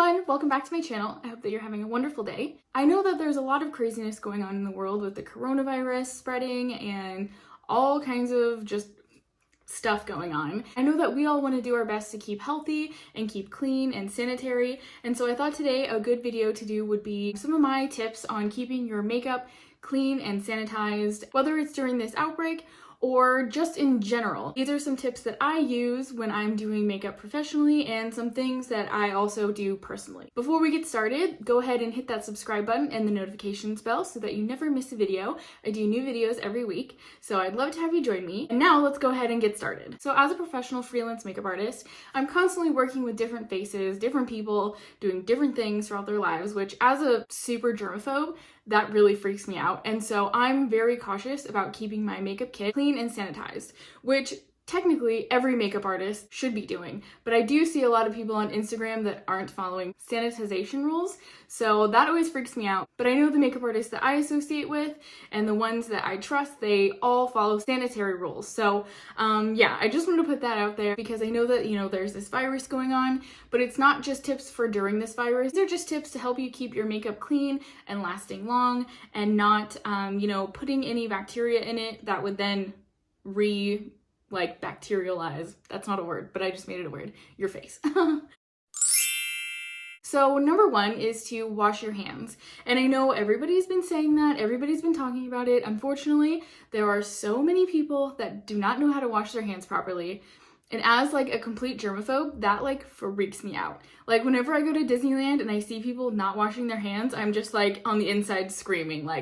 everyone, welcome back to my channel. I hope that you're having a wonderful day. I know that there's a lot of craziness going on in the world with the coronavirus spreading and all kinds of just stuff going on. I know that we all want to do our best to keep healthy and keep clean and sanitary, and so I thought today a good video to do would be some of my tips on keeping your makeup clean and sanitized, whether it's during this outbreak or just in general. These are some tips that I use when I'm doing makeup professionally and some things that I also do personally. Before we get started, go ahead and hit that subscribe button and the notifications bell so that you never miss a video. I do new videos every week, so I'd love to have you join me. And now let's go ahead and get started. So as a professional freelance makeup artist, I'm constantly working with different faces, different people, doing different things throughout their lives, which as a super germaphobe, that really freaks me out. And so I'm very cautious about keeping my makeup kit clean and sanitized, which technically every makeup artist should be doing. But I do see a lot of people on Instagram that aren't following sanitization rules, so that always freaks me out. But I know the makeup artists that I associate with and the ones that I trust, they all follow sanitary rules. So yeah, I just wanted to put that out there because I know that, there's this virus going on, but it's not just tips for during this virus. They're just tips to help you keep your makeup clean and lasting long and not, putting any bacteria in it that would then bacterialize, that's not a word, but I just made it a word, your face. So number one is to wash your hands. And I know everybody's been saying that, everybody's been talking about it. Unfortunately, there are so many people that do not know how to wash their hands properly. And as a complete germaphobe, that freaks me out. Whenever I go to Disneyland and I see people not washing their hands, I'm just on the inside screaming no!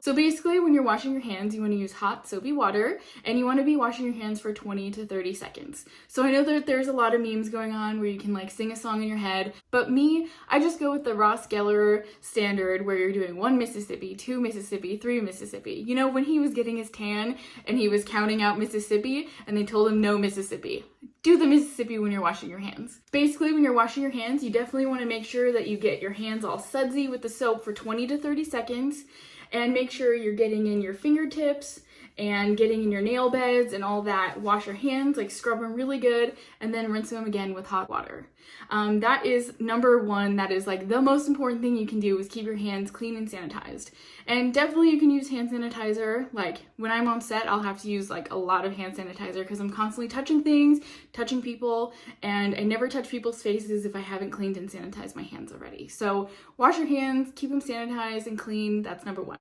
So basically when you're washing your hands, you want to use hot soapy water and you want to be washing your hands for 20 to 30 seconds. So I know that there's a lot of memes going on where you can sing a song in your head, but me, I just go with the Ross Geller standard where you're doing 1 Mississippi, 2 Mississippi, 3 Mississippi. When he was getting his tan and he was counting out Mississippi and they told him no Mississippi. Do the Mississippi when you're washing your hands. Basically, when you're washing your hands, you definitely want to make sure that you get your hands all sudsy with the soap for 20 to 30 seconds and make sure you're getting in your fingertips and getting in your nail beds and all that. Wash your hands, scrub them really good, and then rinse them again with hot water. That is number one. That is the most important thing you can do is keep your hands clean and sanitized. And definitely you can use hand sanitizer. When I'm on set, I'll have to use a lot of hand sanitizer because I'm constantly touching things, touching people, and I never touch people's faces if I haven't cleaned and sanitized my hands already. So wash your hands, keep them sanitized and clean. That's number one.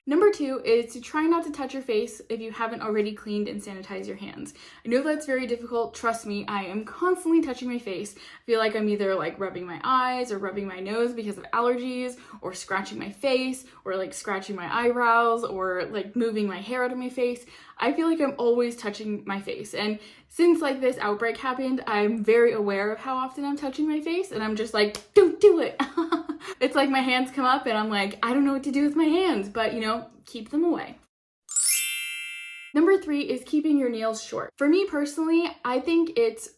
Number two is to try not to touch your face if you haven't already cleaned and sanitized your hands. I know that's very difficult. Trust me, I am constantly touching my face. I feel like I'm either rubbing my eyes or rubbing my nose because of allergies, or scratching my face, or scratching my eyebrows, or moving my hair out of my face. I feel like I'm always touching my face. And since this outbreak happened, I'm very aware of how often I'm touching my face, and I'm just don't do it. It's my hands come up and I'm I don't know what to do with my hands, but keep them away. Number three is keeping your nails short. For me personally, I think it's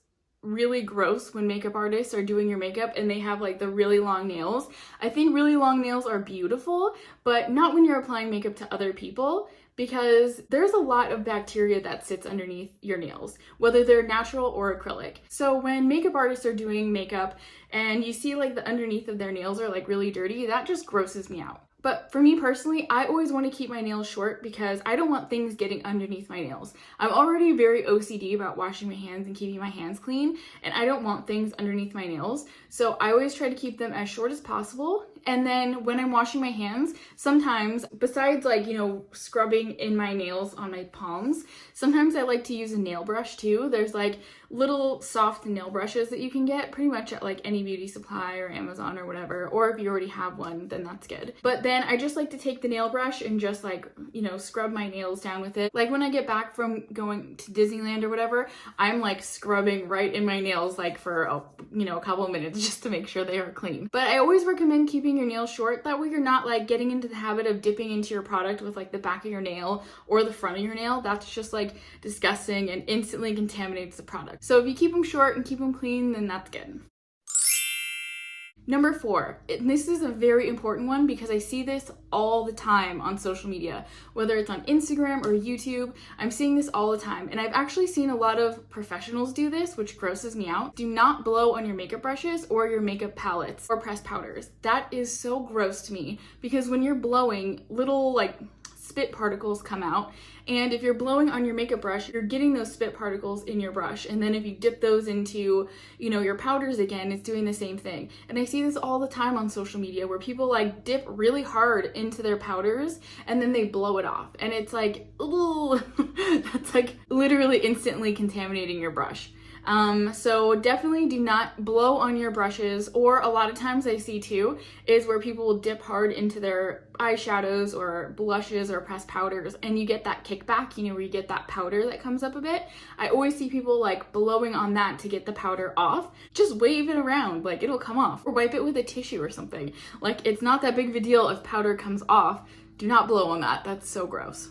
really gross when makeup artists are doing your makeup and they have the really long nails. I think really long nails are beautiful, but not when you're applying makeup to other people, because there's a lot of bacteria that sits underneath your nails, whether they're natural or acrylic. So when makeup artists are doing makeup and you see the underneath of their nails are really dirty, that just grosses me out. But for me personally, I always want to keep my nails short because I don't want things getting underneath my nails. I'm already very OCD about washing my hands and keeping my hands clean, and I don't want things underneath my nails. So I always try to keep them as short as possible. And then when I'm washing my hands, sometimes, besides scrubbing in my nails on my palms, sometimes I like to use a nail brush too. There's little soft nail brushes that you can get pretty much at any beauty supply or Amazon or whatever, or if you already have one, then that's good. But then I just like to take the nail brush and just scrub my nails down with it. When I get back from going to Disneyland or whatever, I'm scrubbing right in my nails for a couple of minutes just to make sure they are clean. But I always recommend keeping your nails short. That way you're not getting into the habit of dipping into your product with the back of your nail or the front of your nail. That's just disgusting and instantly contaminates the product. So if you keep them short and keep them clean, then that's good. Number 4, and this is a very important one because I see this all the time on social media, whether it's on Instagram or YouTube, I'm seeing this all the time. And I've actually seen a lot of professionals do this, which grosses me out. Do not blow on your makeup brushes or your makeup palettes or pressed powders. That is so gross to me because when you're blowing, little like spit particles come out, and if you're blowing on your makeup brush, you're getting those spit particles in your brush, and then if you dip those into, you know, your powders again, it's doing the same thing. And I see this all the time on social media where people like dip really hard into their powders and then they blow it off, and it's like, ooh, that's like literally instantly contaminating your brush. So definitely do not blow on your brushes, or a lot of times I see too is where people will dip hard into their eyeshadows or blushes or pressed powders and you get that kickback, you know, where you get that powder that comes up a bit. I always see people like blowing on that to get the powder off. Just wave it around, like it'll come off, or wipe it with a tissue or something. Like it's not that big of a deal if powder comes off. Do not blow on that. That's so gross.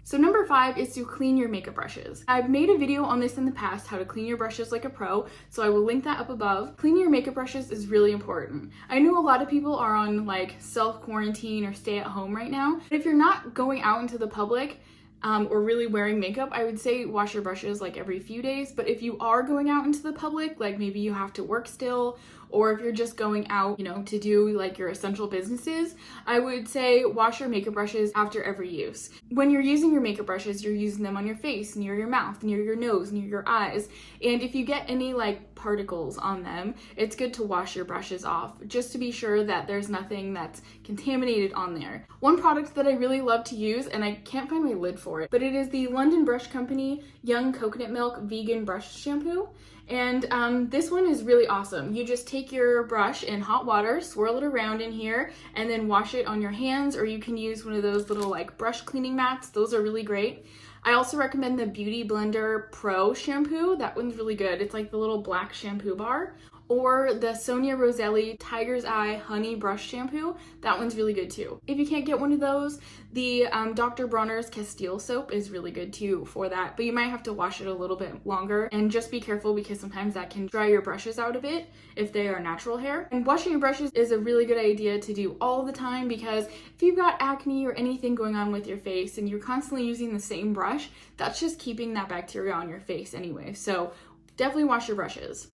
So number 5 is to clean your makeup brushes. I've made a video on this in the past, how to clean your brushes like a pro, so I will link that up above. Cleaning your makeup brushes is really important. I know a lot of people are on like self-quarantine or stay at home right now, but if you're not going out into the public, or really wearing makeup, I would say wash your brushes like every few days. But if you are going out into the public, like maybe you have to work still, or if you're just going out, you know, to do like your essential businesses, I would say wash your makeup brushes after every use. When you're using your makeup brushes, you're using them on your face, near your mouth, near your nose, near your eyes. And if you get any like particles on them, it's good to wash your brushes off just to be sure that there's nothing that's contaminated on there. One product that I really love to use, and I can't find my lid for it, but it is the London Brush Company Young Coconut Milk Vegan Brush Shampoo. And this one is really awesome. You just take your brush in hot water, swirl it around in here, and then wash it on your hands, or you can use one of those little like brush cleaning mats. Those are really great. I also recommend the Beauty Blender Pro shampoo. That one's really good. It's like the little black shampoo bar. Or the Sonia Roselli Tiger's Eye Honey Brush Shampoo. That one's really good too. If you can't get one of those, the Dr. Bronner's Castile soap is really good too for that, but you might have to wash it a little bit longer, and just be careful because sometimes that can dry your brushes out a bit if they are natural hair. And washing your brushes is a really good idea to do all the time, because if you've got acne or anything going on with your face and you're constantly using the same brush, that's just keeping that bacteria on your face anyway. So definitely wash your brushes.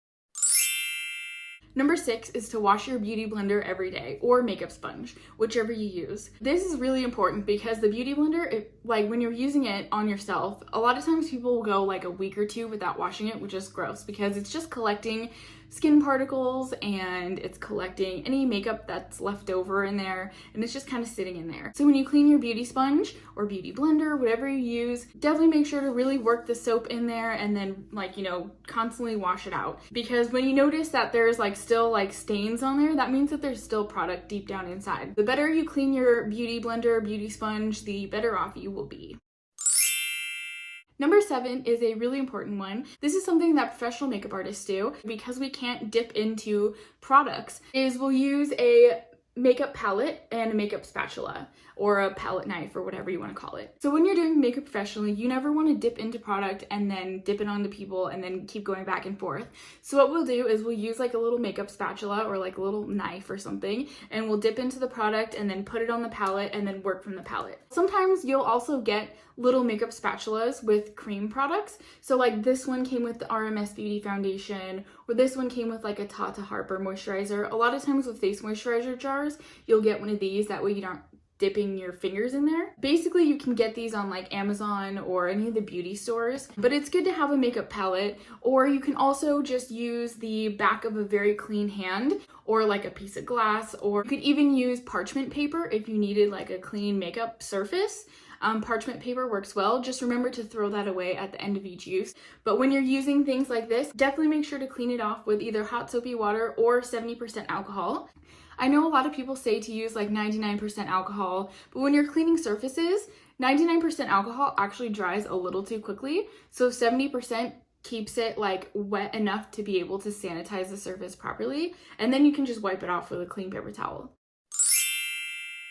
Number 6 is to wash your beauty blender every day, or makeup sponge, whichever you use. This is really important because the beauty blender, like when you're using it on yourself, a lot of times people will go like a week or two without washing it, which is gross because it's just collecting skin particles and it's collecting any makeup that's left over in there, and it's just kind of sitting in there. So when you clean your beauty sponge or beauty blender, whatever you use, definitely make sure to really work the soap in there and then like, you know, constantly wash it out. Because when you notice that there's like still like stains on there, that means that there's still product deep down inside. The better you clean your beauty blender, beauty sponge, the better off you will be. Number 7 is a really important one. This is something that professional makeup artists do because we can't dip into products, is we'll use a makeup palette and a makeup spatula, or a palette knife, or whatever you want to call it. So when you're doing makeup professionally, you never want to dip into product and then dip it onto people and then keep going back and forth. So what we'll do is we'll use like a little makeup spatula or like a little knife or something, and we'll dip into the product and then put it on the palette and then work from the palette. Sometimes you'll also get little makeup spatulas with cream products. So like this one came with the RMS Beauty Foundation, or this one came with like a Tata Harper moisturizer. A lot of times with face moisturizer jars, you'll get one of these, that way you don't dipping your fingers in there. Basically, you can get these on like Amazon or any of the beauty stores, but it's good to have a makeup palette, or you can also just use the back of a very clean hand, or like a piece of glass, or you could even use parchment paper if you needed like a clean makeup surface. Parchment paper works well. Just remember to throw that away at the end of each use. But when you're using things like this, definitely make sure to clean it off with either hot soapy water or 70% alcohol. I know a lot of people say to use like 99% alcohol, but when you're cleaning surfaces, 99% alcohol actually dries a little too quickly. So 70% keeps it like wet enough to be able to sanitize the surface properly, and then you can just wipe it off with a clean paper towel.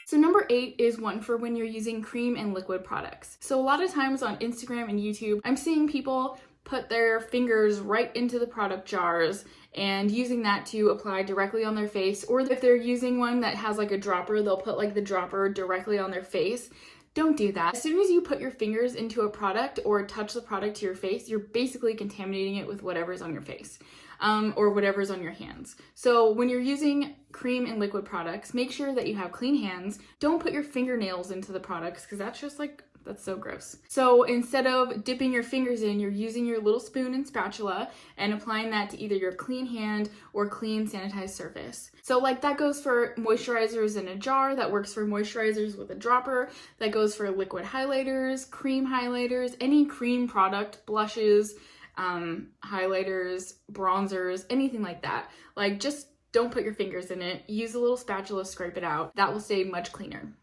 So number 8 is one for when you're using cream and liquid products. So a lot of times on Instagram and YouTube, I'm seeing people put their fingers right into the product jars and using that to apply directly on their face. Or if they're using one that has like a dropper, they'll put like the dropper directly on their face. Don't do that. As soon as you put your fingers into a product or touch the product to your face, you're basically contaminating it with whatever's on your face. Or whatever's on your hands. So when you're using cream and liquid products, make sure that you have clean hands. Don't put your fingernails into the products because that's just like, that's so gross. So instead of dipping your fingers in, you're using your little spoon and spatula and applying that to either your clean hand or clean sanitized surface. So like that goes for moisturizers in a jar, that works for moisturizers with a dropper, that goes for liquid highlighters, cream highlighters, any cream product, blushes, highlighters, bronzers, anything like that. Like just don't put your fingers in it. Use a little spatula, scrape it out. That will stay much cleaner.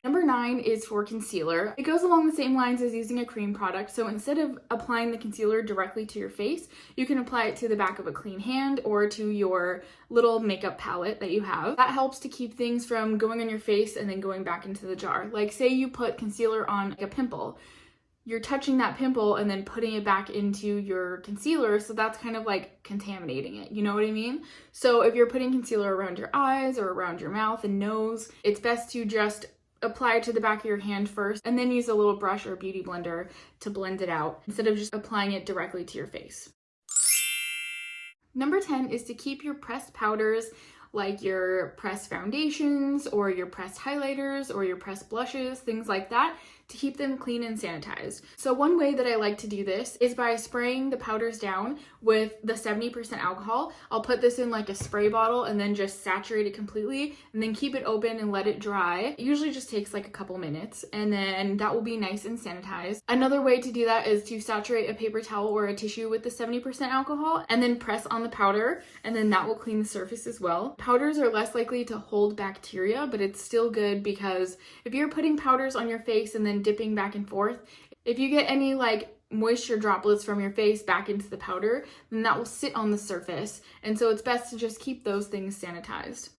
Number 9 is for concealer. It goes along the same lines as using a cream product. So instead of applying the concealer directly to your face, you can apply it to the back of a clean hand or to your little makeup palette that you have. That helps to keep things from going on your face and then going back into the jar. Like say you put concealer on like a pimple. You're touching that pimple and then putting it back into your concealer, so that's kind of like contaminating it, you know what I mean? So if you're putting concealer around your eyes or around your mouth and nose, it's best to just apply it to the back of your hand first and then use a little brush or beauty blender to blend it out instead of just applying it directly to your face. Number 10 is to keep your pressed powders like your pressed foundations or your pressed highlighters or your pressed blushes, things like that, to keep them clean and sanitized. So one way that I like to do this is by spraying the powders down with the 70% alcohol. I'll put this in like a spray bottle and then just saturate it completely and then keep it open and let it dry. It usually just takes like a couple minutes and then that will be nice and sanitized. Another way to do that is to saturate a paper towel or a tissue with the 70% alcohol and then press on the powder, and then that will clean the surface as well. Powders are less likely to hold bacteria, but it's still good because if you're putting powders on your face and then dipping back and forth, if you get any like moisture droplets from your face back into the powder, then that will sit on the surface, and so it's best to just keep those things sanitized.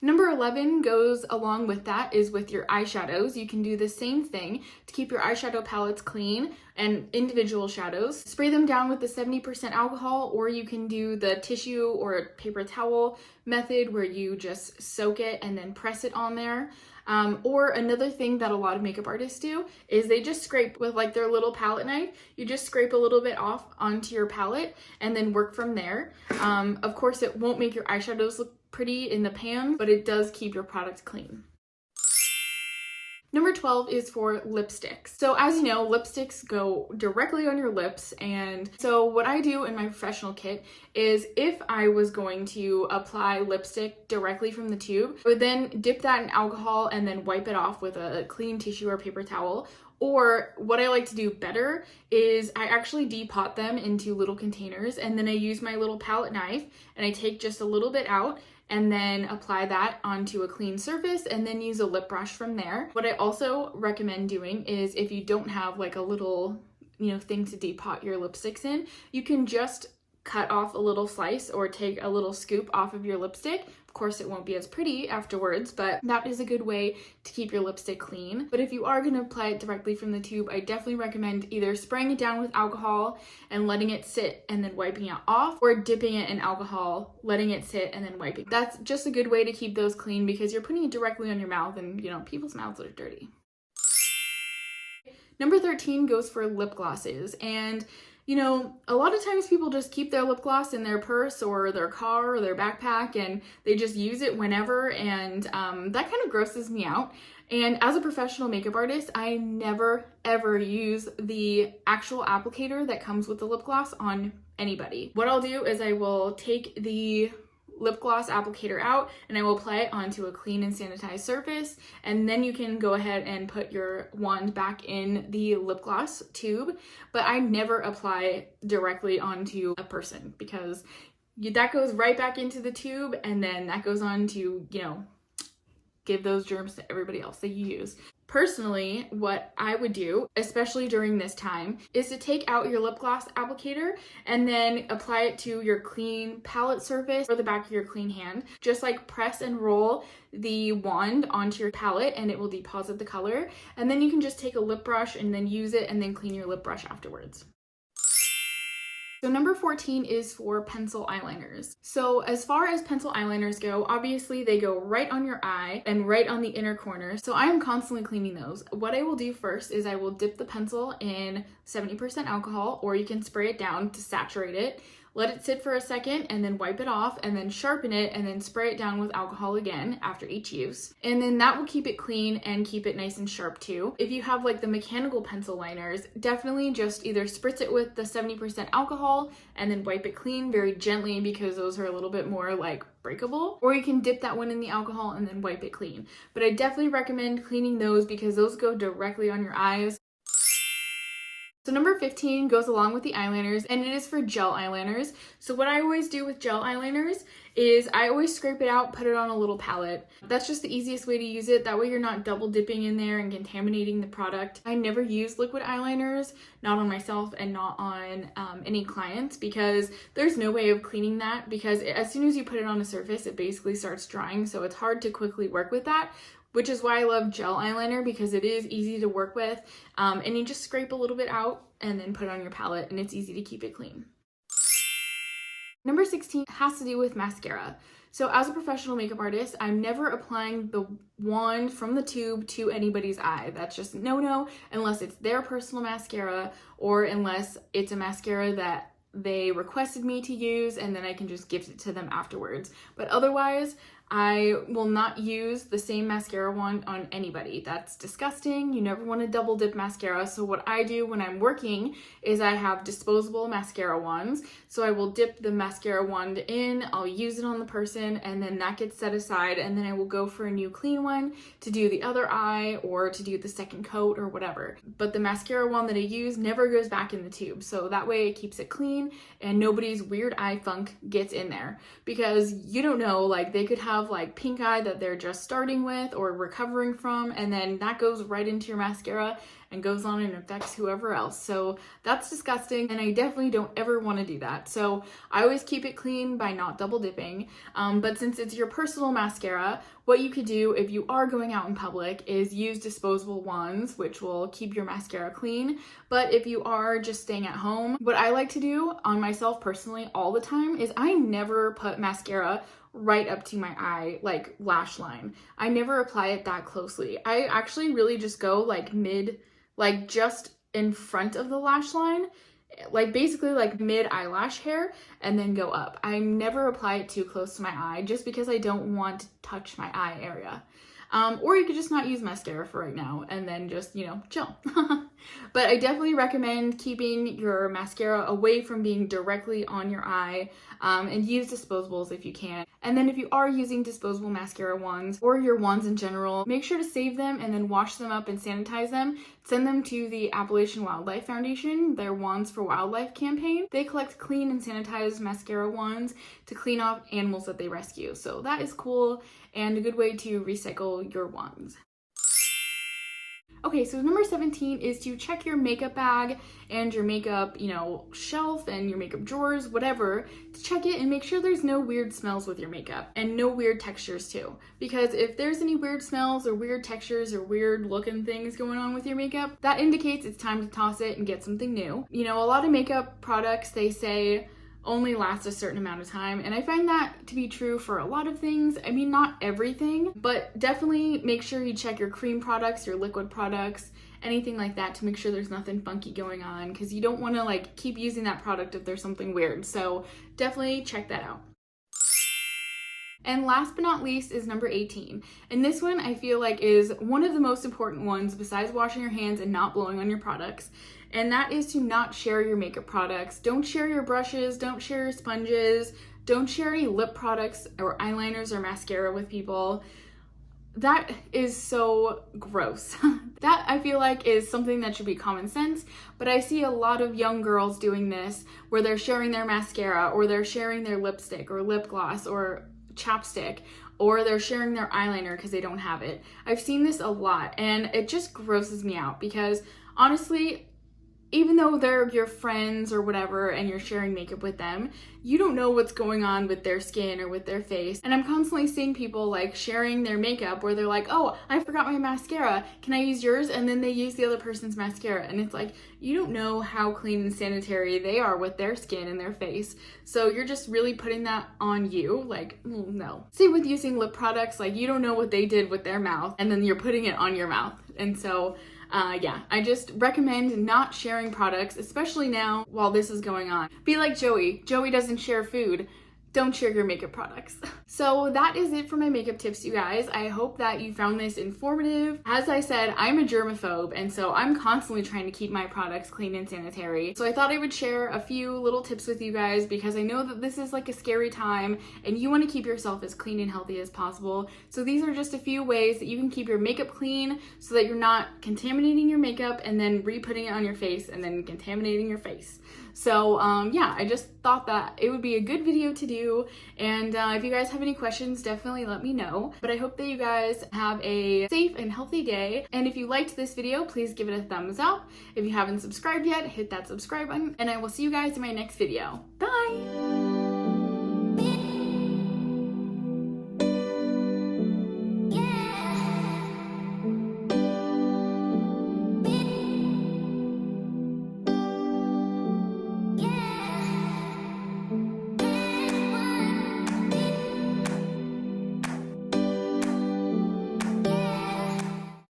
Number 11 goes along with that, is with your eyeshadows. You can do the same thing to keep your eyeshadow palettes clean and individual shadows. Spray them down with the 70% alcohol, or you can do the tissue or paper towel method where you just soak it and then press it on there. Or another thing that a lot of makeup artists do is they just scrape with like their little palette knife. You just scrape a little bit off onto your palette and then work from there. Of course, it won't make your eyeshadows look pretty in the pan, but it does keep your product clean. Number 12 is for lipsticks. So as you know, lipsticks go directly on your lips, and so what I do in my professional kit is if I was going to apply lipstick directly from the tube, I would then dip that in alcohol and then wipe it off with a clean tissue or paper towel. Or what I like to do better is I actually depot them into little containers, and then I use my little palette knife and I take just a little bit out and then apply that onto a clean surface and then use a lip brush from there. What I also recommend doing is if you don't have like a little, thing to depot your lipsticks in, you can just cut off a little slice or take a little scoop off of your lipstick. Of course, it won't be as pretty afterwards, but that is a good way to keep your lipstick clean. But if you are going to apply it directly from the tube, I definitely recommend either spraying it down with alcohol and letting it sit and then wiping it off, or dipping it in alcohol, letting it sit and then wiping. That's just a good way to keep those clean because you're putting it directly on your mouth, and people's mouths are dirty. Number 13 goes for lip glosses, and a lot of times people just keep their lip gloss in their purse or their car or their backpack, and they just use it whenever, and that kind of grosses me out. And as a professional makeup artist, I never ever use the actual applicator that comes with the lip gloss on anybody. What I'll do is I will take the lip gloss applicator out and I will apply it onto a clean and sanitized surface, and then you can go ahead and put your wand back in the lip gloss tube. But I never apply directly onto a person because that goes right back into the tube, and then that goes on to give those germs to everybody else that you use. Personally, what I would do, especially during this time, is to take out your lip gloss applicator and then apply it to your clean palette surface or the back of your clean hand. Just like press and roll the wand onto your palette and it will deposit the color. And then you can just take a lip brush and then use it and then clean your lip brush afterwards. So number 14 is for pencil eyeliners. So as far as pencil eyeliners go, obviously they go right on your eye and right on the inner corner. So I am constantly cleaning those. What I will do first is I will dip the pencil in 70% alcohol, or you can spray it down to saturate it. Let it sit for a second and then wipe it off and then sharpen it and then spray it down with alcohol again after each use. And then that will keep it clean and keep it nice and sharp too. If you have like the mechanical pencil liners, definitely just either spritz it with the 70% alcohol and then wipe it clean very gently because those are a little bit more like breakable, or you can dip that one in the alcohol and then wipe it clean. But I definitely recommend cleaning those because those go directly on your eyes. So number 15 goes along with the eyeliners, and it is for gel eyeliners. So what I always do with gel eyeliners is I always scrape it out, put it on a little palette. That's just the easiest way to use it. That way you're not double dipping in there and contaminating the product. I never use liquid eyeliners, not on myself and not on any clients, because there's no way of cleaning that, because as soon as you put it on a surface, it basically starts drying. So it's hard to quickly work with that, which is why I love gel eyeliner, because it is easy to work with, and you just scrape a little bit out and then put it on your palette, and it's easy to keep it clean. Number 16 has to do with mascara. So as a professional makeup artist, I'm never applying the wand from the tube to anybody's eye. That's just no-no unless it's their personal mascara, or unless it's a mascara that they requested me to use and then I can just gift it to them afterwards. But otherwise, I will not use the same mascara wand on anybody. That's disgusting. You never want to double dip mascara. So what I do when I'm working is I have disposable mascara wands. So I will dip the mascara wand in, I'll use it on the person, and then that gets set aside, and then I will go for a new clean one to do the other eye or to do the second coat or whatever. But the mascara wand that I use never goes back in the tube. So that way it keeps it clean and nobody's weird eye funk gets in there, because you don't know, like they could have like pink eye that they're just starting with or recovering from, and then that goes right into your mascara and goes on and affects whoever else. So that's disgusting, and I definitely don't ever want to do that. So I always keep it clean by not double dipping. But since it's your personal mascara, what you could do if you are going out in public is use disposable wands, which will keep your mascara clean. But if you are just staying at home, what I like to do on myself personally all the time is I never put mascara right up to my eye, like lash line. I never apply it that closely. I actually really just go like mid, like just in front of the lash line, like basically like mid eyelash hair, and then go up. I never apply it too close to my eye just because I don't want to touch my eye area. Or you could just not use mascara for right now and then just, you know, chill. But I definitely recommend keeping your mascara away from being directly on your eye, and use disposables if you can. And then if you are using disposable mascara wands or your wands in general, make sure to save them and then wash them up and sanitize them. Send them to the Appalachian Wildlife Foundation, their Wands for Wildlife campaign. They collect clean and sanitized mascara wands to clean off animals that they rescue. So that is cool and a good way to recycle your wands. Okay, so number 17 is to check your makeup bag and your makeup, you know, shelf and your makeup drawers, whatever, to check it and make sure there's no weird smells with your makeup and no weird textures too. Because if there's any weird smells or weird textures or weird looking things going on with your makeup, that indicates it's time to toss it and get something new. You know, a lot of makeup products, they say only lasts a certain amount of time, and I find that to be true for a lot of things. I mean, not everything, but definitely make sure you check your cream products, your liquid products, anything like that, to make sure there's nothing funky going on, because you don't want to like keep using that product if there's something weird. So definitely check that out. And last but not least is number 18. And this one I feel like is one of the most important ones besides washing your hands and not blowing on your products. And that is to not share your makeup products. Don't share your brushes, don't share your sponges, don't share any lip products or eyeliners or mascara with people. That is so gross. That I feel like is something that should be common sense, but I see a lot of young girls doing this where they're sharing their mascara or they're sharing their lipstick or lip gloss or chapstick or they're sharing their eyeliner because they don't have it. I've seen this a lot, and it just grosses me out because honestly, even though they're your friends or whatever and you're sharing makeup with them, you don't know what's going on with their skin or with their face. And I'm constantly seeing people like sharing their makeup where they're like, oh, I forgot my mascara, can I use yours? And then they use the other person's mascara. And it's like, you don't know how clean and sanitary they are with their skin and their face. So you're just really putting that on you. Like, no. Same with using lip products, like you don't know what they did with their mouth and then you're putting it on your mouth. And so yeah, I just recommend not sharing products, especially now while this is going on. Be like Joey. Joey doesn't share food. Don't share your makeup products. So that is it for my makeup tips, you guys. I hope that you found this informative. As I said, I'm a germaphobe, and so I'm constantly trying to keep my products clean and sanitary. So I thought I would share a few little tips with you guys because I know that this is like a scary time and you want to keep yourself as clean and healthy as possible. So these are just a few ways that you can keep your makeup clean so that you're not contaminating your makeup and then re-putting it on your face and then contaminating your face. So yeah, I just thought that it would be a good video to do, and if you guys have any questions, definitely let me know. But I hope that you guys have a safe and healthy day, and if you liked this video, please give it a thumbs up. If you haven't subscribed yet, hit that subscribe button, and I will see you guys in my next video. Bye!